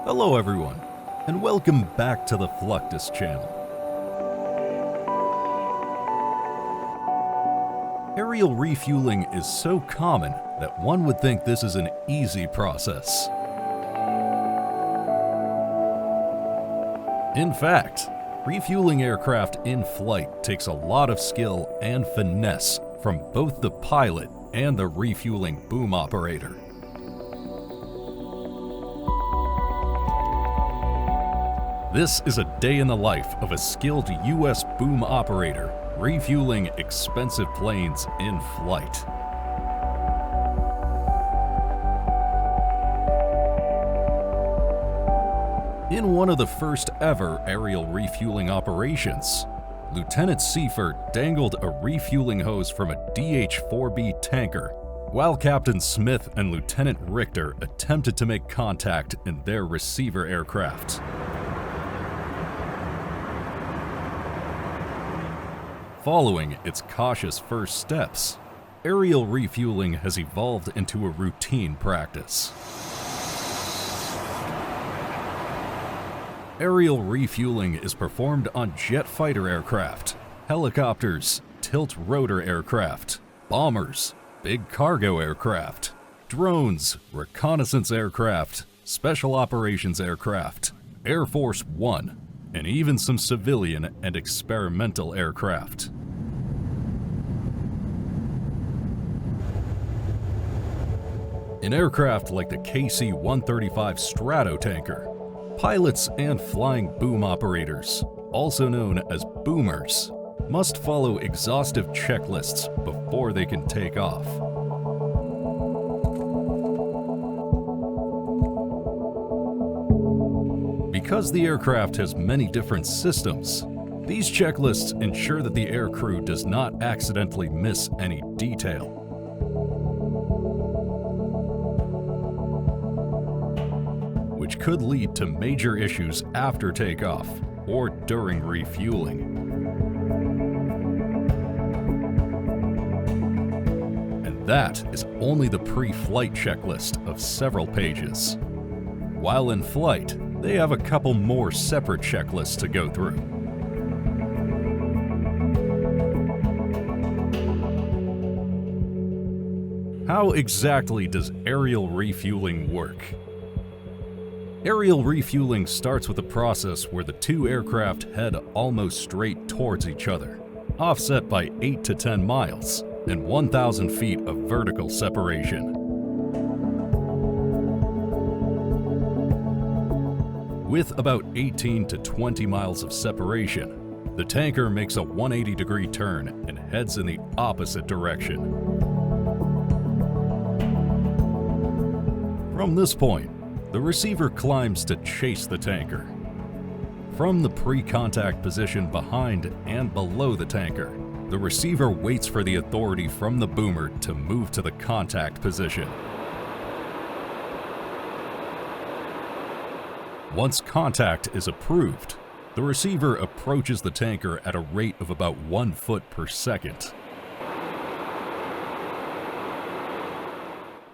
Hello everyone, and welcome back to the Fluctus Channel. Aerial refueling is so common that one would think this is an easy process. In fact, refueling aircraft in flight takes a lot of skill and finesse from both the pilot and the refueling boom operator. This is a day in the life of a skilled U.S. boom operator refueling expensive planes in flight. In one of the first ever aerial refueling operations, Lieutenant Seifert dangled a refueling hose from a DH-4B tanker, while Captain Smith and Lieutenant Richter attempted to make contact in their receiver aircraft. Following its cautious first steps, aerial refueling has evolved into a routine practice. Aerial refueling is performed on jet fighter aircraft, helicopters, tilt-rotor aircraft, bombers, big cargo aircraft, drones, reconnaissance aircraft, special operations aircraft, Air Force One, and even some civilian and experimental aircraft. In aircraft like the KC-135 Stratotanker, pilots and flying boom operators, also known as boomers, must follow exhaustive checklists before they can take off. Because the aircraft has many different systems, these checklists ensure that the aircrew does not accidentally miss any detail. Which could lead to major issues after takeoff or during refueling. And that is only the pre-flight checklist of several pages. While in flight, they have a couple more separate checklists to go through. How exactly does aerial refueling work? Aerial refueling starts with a process where the two aircraft head almost straight towards each other, offset by 8 to 10 miles and 1,000 feet of vertical separation. With about 18 to 20 miles of separation, the tanker makes a 180-degree turn and heads in the opposite direction. From this point, the receiver climbs to chase the tanker. From the pre-contact position behind and below the tanker, the receiver waits for the authority from the boomer to move to the contact position. Once contact is approved, the receiver approaches the tanker at a rate of about 1 foot per second.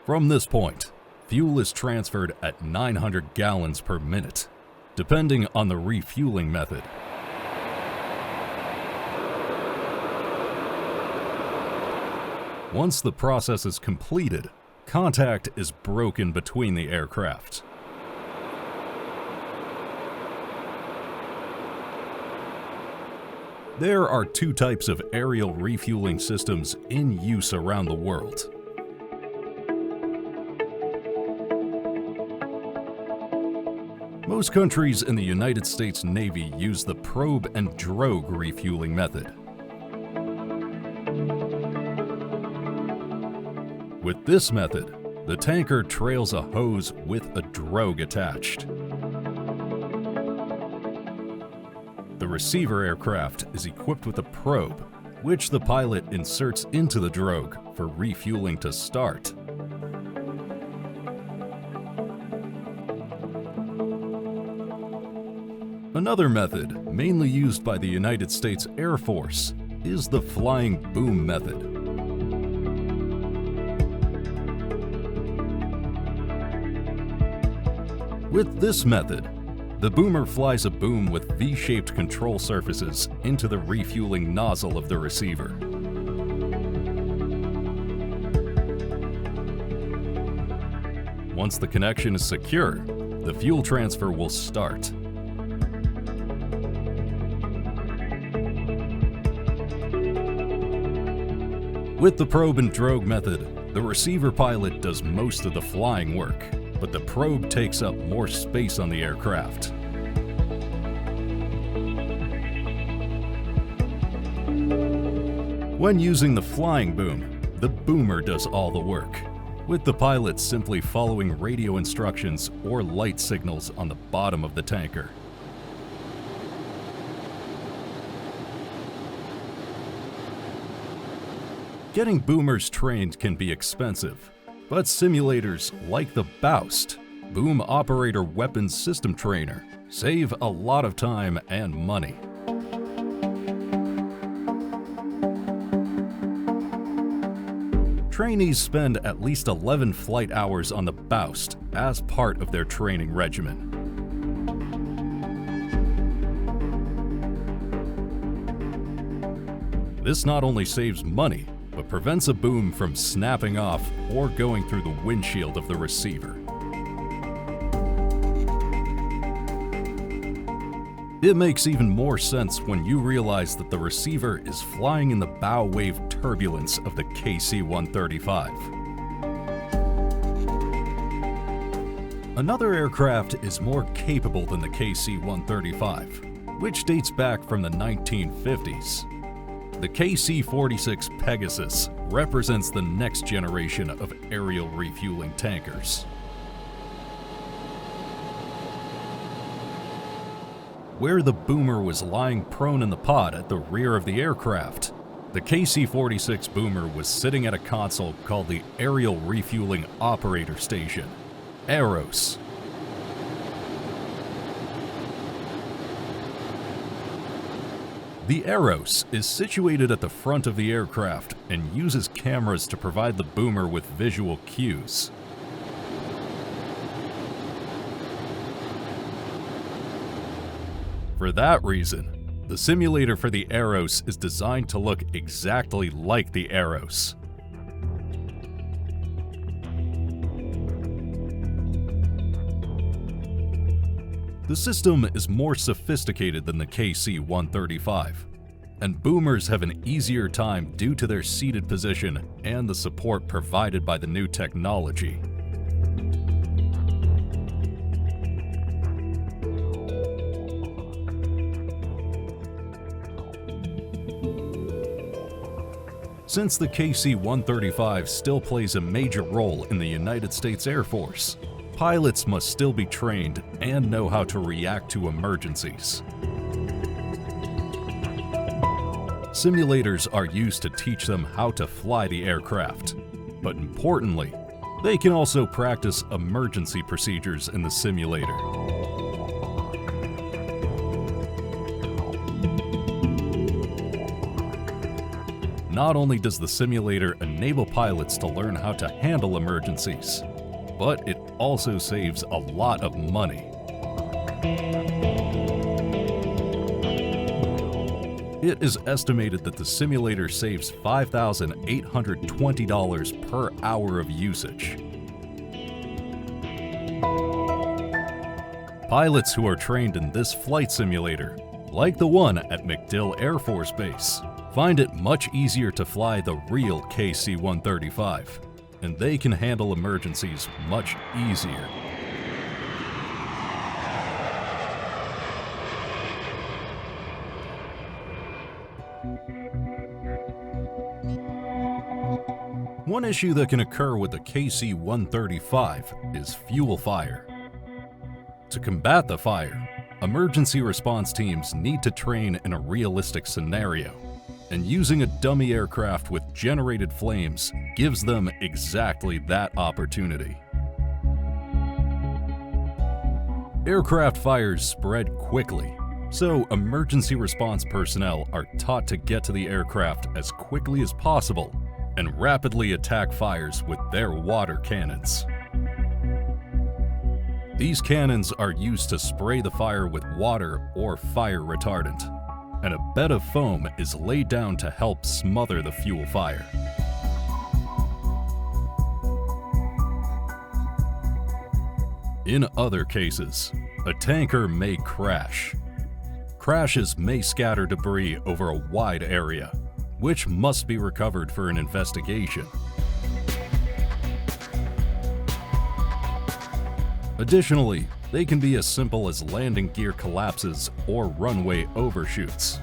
From this point, fuel is transferred at 900 gallons per minute, depending on the refueling method. Once the process is completed, contact is broken between the aircraft. There are two types of aerial refueling systems in use around the world. Most countries in the United States Navy use the probe and drogue refueling method. With this method, the tanker trails a hose with a drogue attached. The receiver aircraft is equipped with a probe, which the pilot inserts into the drogue for refueling to start. Another method, mainly used by the United States Air Force, is the flying boom method. With this method, the boomer flies a boom with V-shaped control surfaces into the refueling nozzle of the receiver. Once the connection is secure, the fuel transfer will start. With the probe and drogue method, the receiver pilot does most of the flying work, but the probe takes up more space on the aircraft. When using the flying boom, the boomer does all the work, with the pilot simply following radio instructions or light signals on the bottom of the tanker. Getting boomers trained can be expensive, but simulators like the Boust, Boom Operator Weapons System Trainer, save a lot of time and money. Trainees spend at least 11 flight hours on the Boust as part of their training regimen. This not only saves money, but prevents a boom from snapping off or going through the windshield of the receiver. It makes even more sense when you realize that the receiver is flying in the bow wave turbulence of the KC-135. Another aircraft is more capable than the KC-135, which dates back from the 1950s. The KC-46 Pegasus represents the next generation of aerial refueling tankers. Where the boomer was lying prone in the pod at the rear of the aircraft, the KC-46 boomer was sitting at a console called the Aerial Refueling Operator Station, AROS. The AROS is situated at the front of the aircraft and uses cameras to provide the boomer with visual cues. For that reason, the simulator for the AROS is designed to look exactly like the AROS. The system is more sophisticated than the KC-135, and boomers have an easier time due to their seated position and the support provided by the new technology. Since the KC-135 still plays a major role in the United States Air Force, pilots must still be trained and know how to react to emergencies. Simulators are used to teach them how to fly the aircraft, but importantly, they can also practice emergency procedures in the simulator. Not only does the simulator enable pilots to learn how to handle emergencies, but it also saves a lot of money. It is estimated that the simulator saves $5,820 per hour of usage. Pilots who are trained in this flight simulator, like the one at MacDill Air Force Base, find it much easier to fly the real KC-135, and they can handle emergencies much easier. One issue that can occur with the KC-135 is fuel fire. To combat the fire, emergency response teams need to train in a realistic scenario, and using a dummy aircraft with generated flames gives them exactly that opportunity. Aircraft fires spread quickly, so emergency response personnel are taught to get to the aircraft as quickly as possible and rapidly attack fires with their water cannons. These cannons are used to spray the fire with water or fire retardant, and a bed of foam is laid down to help smother the fuel fire. In other cases, a tanker may crash. Crashes may scatter debris over a wide area, which must be recovered for an investigation. Additionally, they can be as simple as landing gear collapses or runway overshoots.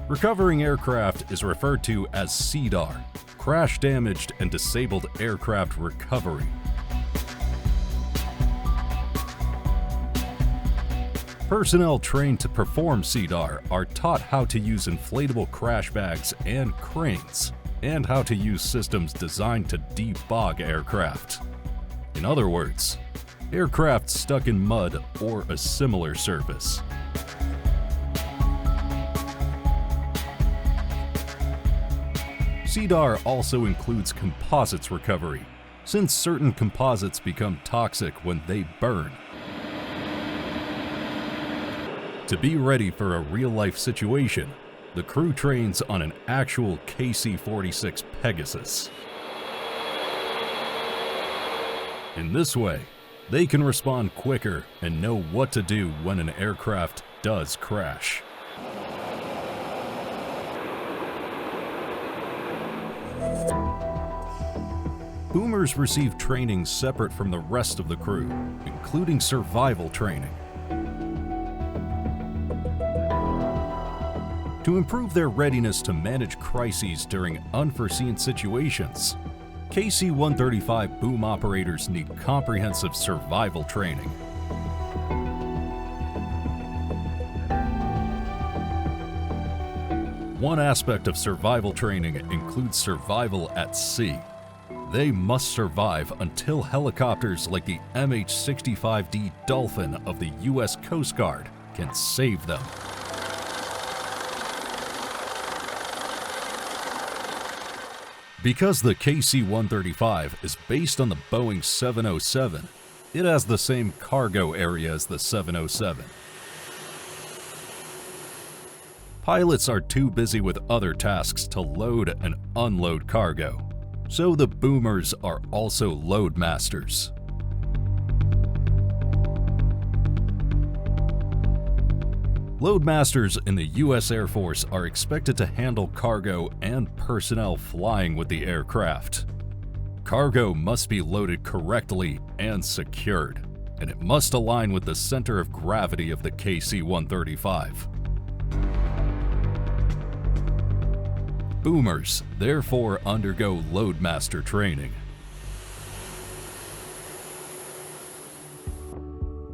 Recovering aircraft is referred to as CDAR, Crash Damaged and Disabled Aircraft Recovery. Personnel trained to perform CDAR are taught how to use inflatable crash bags and cranes, and how to use systems designed to debog aircraft. In other words, aircraft stuck in mud or a similar surface. CDAR also includes composites recovery, since certain composites become toxic when they burn. To be ready for a real-life situation, the crew trains on an actual KC-46 Pegasus. In this way, they can respond quicker and know what to do when an aircraft does crash. Boomers receive training separate from the rest of the crew, including survival training. To improve their readiness to manage crises during unforeseen situations, KC-135 boom operators need comprehensive survival training. One aspect of survival training includes survival at sea. They must survive until helicopters like the MH-65D Dolphin of the U.S. Coast Guard can save them. Because the KC-135 is based on the Boeing 707, it has the same cargo area as the 707. Pilots are too busy with other tasks to load and unload cargo, so the boomers are also load masters. Loadmasters in the U.S. Air Force are expected to handle cargo and personnel flying with the aircraft. Cargo must be loaded correctly and secured, and it must align with the center of gravity of the KC-135. Boomers therefore undergo Loadmaster training.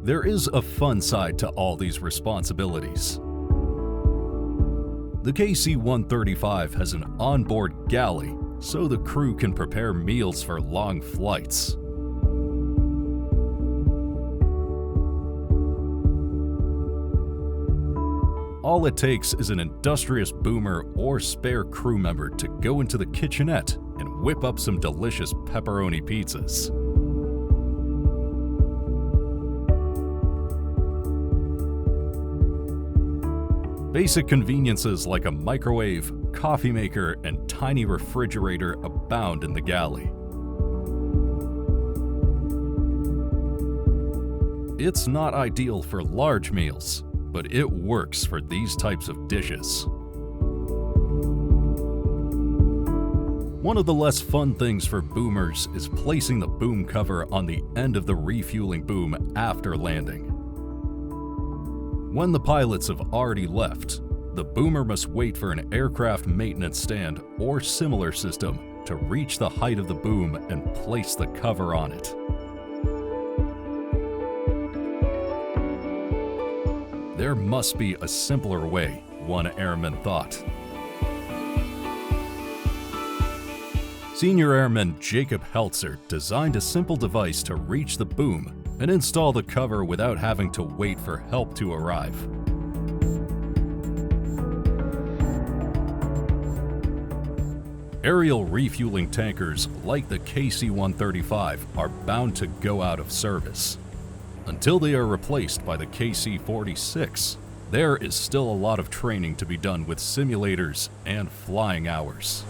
There is a fun side to all these responsibilities. The KC-135 has an onboard galley, so the crew can prepare meals for long flights. All it takes is an industrious boomer or spare crew member to go into the kitchenette and whip up some delicious pepperoni pizzas. Basic conveniences like a microwave, coffee maker, and tiny refrigerator abound in the galley. It's not ideal for large meals, but it works for these types of dishes. One of the less fun things for boomers is placing the boom cover on the end of the refueling boom after landing. When the pilots have already left, the boomer must wait for an aircraft maintenance stand or similar system to reach the height of the boom and place the cover on it. There must be a simpler way, one airman thought. Senior Airman Jacob Heltzer designed a simple device to reach the boom and install the cover without having to wait for help to arrive. Aerial refueling tankers like the KC-135 are bound to go out of service. Until they are replaced by the KC-46, there is still a lot of training to be done with simulators and flying hours.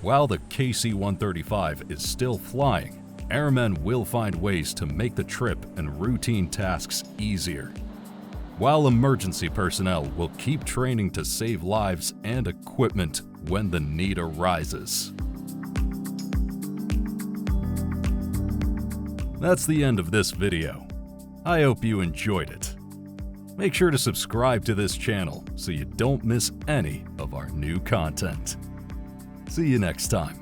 While the KC-135 is still flying, airmen will find ways to make the trip and routine tasks easier, while emergency personnel will keep training to save lives and equipment when the need arises. That's the end of this video. I hope you enjoyed it. Make sure to subscribe to this channel so you don't miss any of our new content. See you next time.